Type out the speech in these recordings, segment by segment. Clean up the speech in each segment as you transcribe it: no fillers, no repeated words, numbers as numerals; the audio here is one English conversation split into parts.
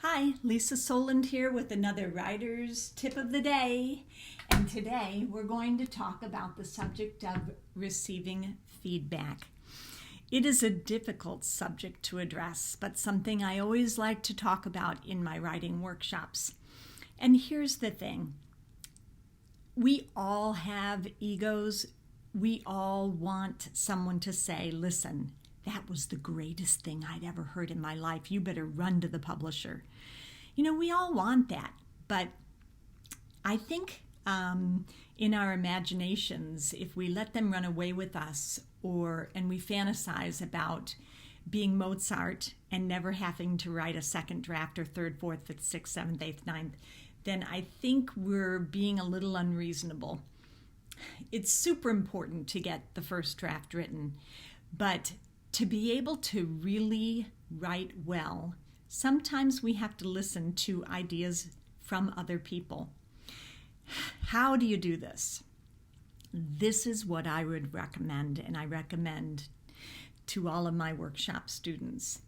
Hi, Lisa Soland here with another Writer's Tip of the Day. And today we're going to talk about the subject of receiving feedback. It is a difficult subject to address, but something I always like to talk about in my writing workshops. And here's the thing. We all have egos. We all want someone to say, listen, that was the greatest thing I'd ever heard in my life. You better run to the publisher. We all want that, but I think in our imaginations, if we let them run away with us and we fantasize about being Mozart and never having to write a second draft or third, fourth, fifth, sixth, seventh, eighth, ninth, then I think we're being a little unreasonable. It's super important to get the first draft written, but to be able to really write well, sometimes we have to listen to ideas from other people. How do you do this? This is what I would recommend, and I recommend to all of my workshop students,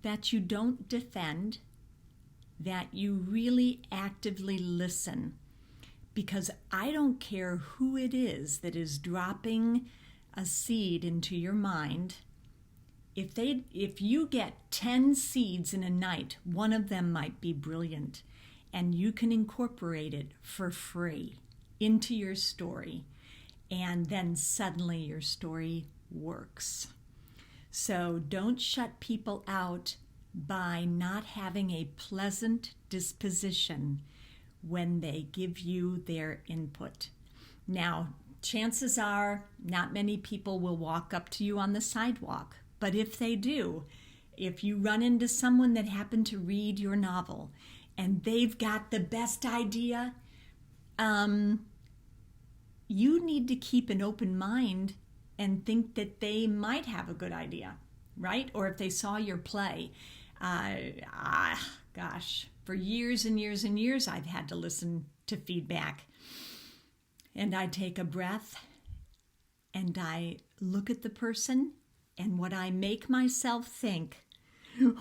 that you don't defend, that you really actively listen, because I don't care who it is that is dropping a seed into your mind. If you get 10 seeds in a night, one of them might be brilliant, and you can incorporate it for free into your story, and then suddenly your story works. So don't shut people out by not having a pleasant disposition when they give you their input. Now, chances are not many people will walk up to you on the sidewalk. But if they do, if you run into someone that happened to read your novel and they've got the best idea, you need to keep an open mind and think that they might have a good idea, right? Or if they saw your play, for years and years and years, I've had to listen to feedback. And I take a breath and I look at the person, and what I make myself think,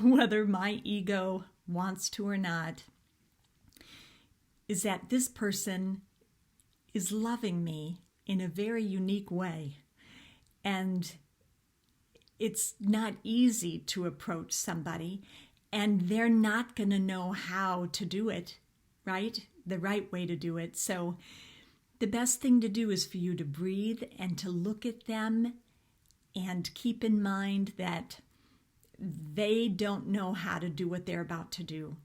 whether my ego wants to or not, is that this person is loving me in a very unique way. And it's not easy to approach somebody, and they're not going to know how to do it, right? The right way to do it. So the best thing to do is for you to breathe and to look at them and keep in mind that they don't know how to do what they're about to do.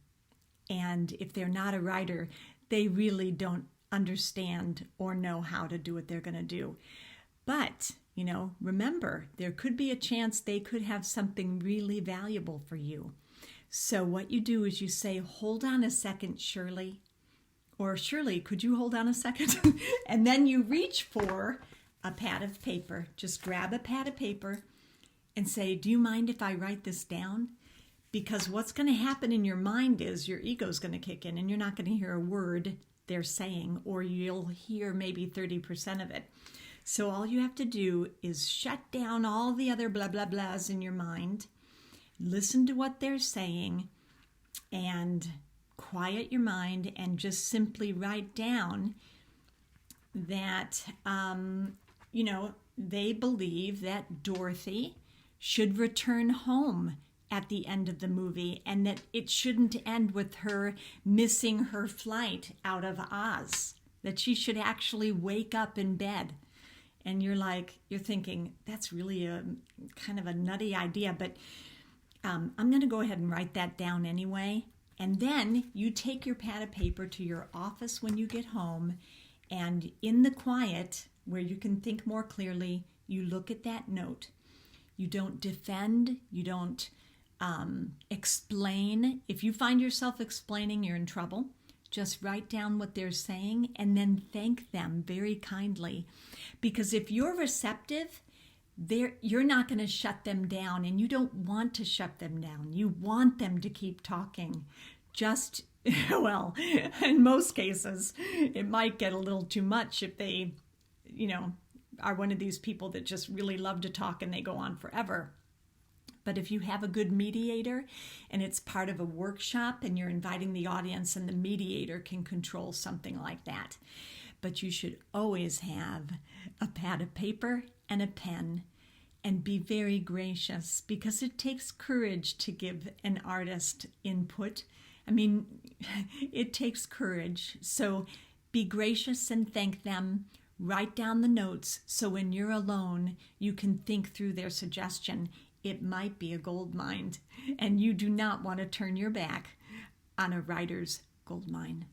And if they're not a writer, they really don't understand or know how to do what they're going to do. But, remember, there could be a chance they could have something really valuable for you. So what you do is you say, hold on a second, Shirley. Or Shirley, could you hold on a second? And then you reach for a pad of paper. Just grab a pad of paper and say, do you mind if I write this down? Because what's going to happen in your mind is your ego's going to kick in and you're not going to hear a word they're saying, or you'll hear maybe 30% of it. So all you have to do is shut down all the other blah, blah, blahs in your mind, listen to what they're saying, and quiet your mind and just simply write down that, they believe that Dorothy should return home at the end of the movie and that it shouldn't end with her missing her flight out of Oz, that she should actually wake up in bed. And you're thinking, that's really a kind of a nutty idea, but I'm going to go ahead and write that down anyway. And then you take your pad of paper to your office when you get home, and in the quiet, where you can think more clearly, you look at that note. You don't defend, you don't explain. If you find yourself explaining, you're in trouble. Just write down what they're saying and then thank them very kindly. Because if you're receptive, you're not going to shut them down, and you don't want to shut them down. You want them to keep talking. Well, in most cases, it might get a little too much if they, are one of these people that just really love to talk and they go on forever. But if you have a good mediator and it's part of a workshop and you're inviting the audience and the mediator can control something like that. But you should always have a pad of paper and a pen and be very gracious, because it takes courage to give an artist input. I mean, it takes courage. So be gracious and thank them. Write down the notes so when you're alone, you can think through their suggestion. It might be a gold mine, and you do not want to turn your back on a writer's gold mine.